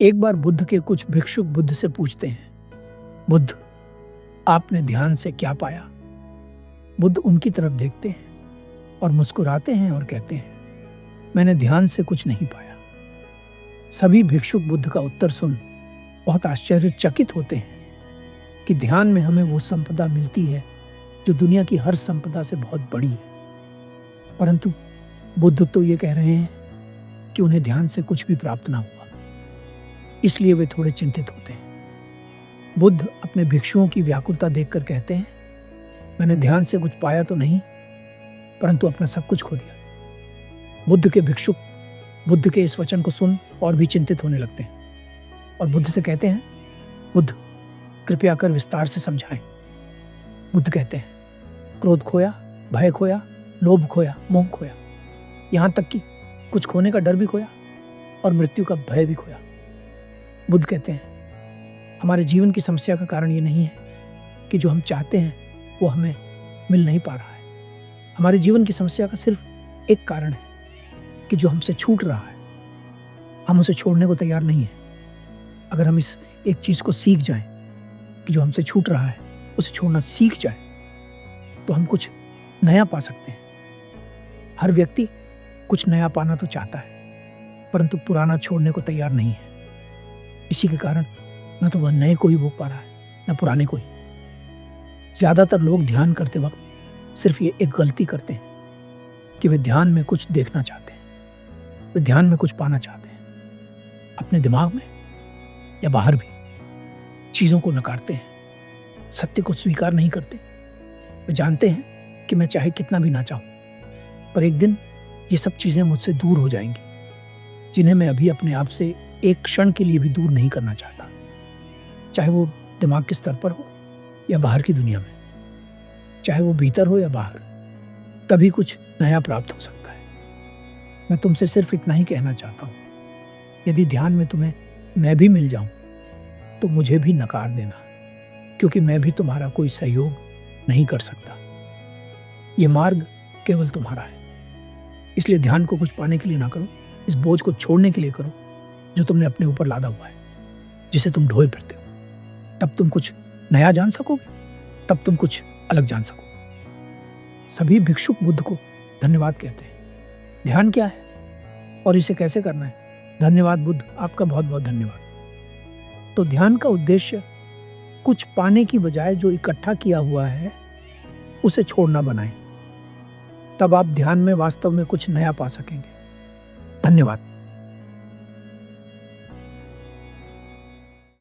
एक बार बुद्ध के कुछ भिक्षुक बुद्ध से पूछते हैं, बुद्ध, आपने ध्यान से क्या पाया? बुद्ध उनकी तरफ देखते हैं और मुस्कुराते हैं और कहते हैं, मैंने ध्यान से कुछ नहीं पाया। सभी भिक्षुक बुद्ध का उत्तर सुन बहुत आश्चर्यचकित होते हैं कि ध्यान में हमें वो संपदा मिलती है जो दुनिया की हर संपदा से बहुत बड़ी है। परंतु बुद्ध तो ये कह रहे हैं कि उन्हें ध्यान से कुछ भी प्राप्त ना हुआ, इसलिए वे थोड़े चिंतित होते हैं। बुद्ध अपने भिक्षुओं की व्याकुलता देखकर कहते हैं, मैंने ध्यान से कुछ पाया तो नहीं, परंतु अपना सब कुछ खो दिया। बुद्ध के भिक्षुक बुद्ध के इस वचन को सुन और भी चिंतित होने लगते हैं और बुद्ध से कहते हैं, बुद्ध, कृपया कर विस्तार से समझाएं। बुद्ध कहते हैं, क्रोध खोया, भय खोया, लोभ खोया, मोह खोया, यहाँ तक कि कुछ खोने का डर भी खोया और मृत्यु का भय भी खोया। बुद्ध कहते हैं, हमारे जीवन की समस्या का कारण ये नहीं है कि जो हम चाहते हैं वो हमें मिल नहीं पा रहा है। हमारे जीवन की समस्या का सिर्फ एक कारण है कि जो हमसे छूट रहा है, हम उसे छोड़ने को तैयार नहीं है। अगर हम इस एक चीज़ को सीख जाएं कि जो हमसे छूट रहा है उसे छोड़ना सीख जाएं, तो हम कुछ नया पा सकते हैं। हर व्यक्ति कुछ नया पाना तो चाहता है, परंतु पुराना छोड़ने को तैयार नहीं है। इसी के कारण न तो वह नए को ही भोग पा रहा है, न पुराने को ही। ज्यादातर लोग ध्यान करते वक्त सिर्फ ये एक गलती करते हैं कि वे ध्यान में कुछ देखना चाहते हैं, वे ध्यान में कुछ पाना चाहते हैं। अपने दिमाग में या बाहर भी चीजों को नकारते हैं, सत्य को स्वीकार नहीं करते। वे जानते हैं कि मैं चाहे कितना भी ना चाहूं, पर एक दिन ये सब चीजें मुझसे दूर हो जाएंगी, जिन्हें मैं अभी अपने आप से एक क्षण के लिए भी दूर नहीं करना चाहता। चाहे वो दिमाग के स्तर पर हो या बाहर की दुनिया में, चाहे वो भीतर हो या बाहर, कभी कुछ नया प्राप्त हो सकता है। मैं तुमसे सिर्फ इतना ही कहना चाहता हूँ, यदि ध्यान में तुम्हें मैं भी मिल जाऊं तो मुझे भी नकार देना, क्योंकि मैं भी तुम्हारा कोई सहयोग नहीं कर सकता। ये मार्ग केवल तुम्हारा है। इसलिए ध्यान को कुछ पाने के लिए ना करो, इस बोझ को छोड़ने के लिए करो जो तुमने अपने ऊपर लादा हुआ है, जिसे तुम ढोए फिरते हो। तब तुम कुछ नया जान सकोगे, तब तुम कुछ अलग जान सकोगे। सभी भिक्षुक बुद्ध को धन्यवाद कहते हैं। ध्यान क्या है और इसे कैसे करना है? धन्यवाद बुद्ध, आपका बहुत बहुत धन्यवाद। तो ध्यान का उद्देश्य कुछ पाने की बजाय जो इकट्ठा किया हुआ है उसे छोड़ना बनाएं। तब आप ध्यान में वास्तव में कुछ नया पा सकेंगे। धन्यवाद।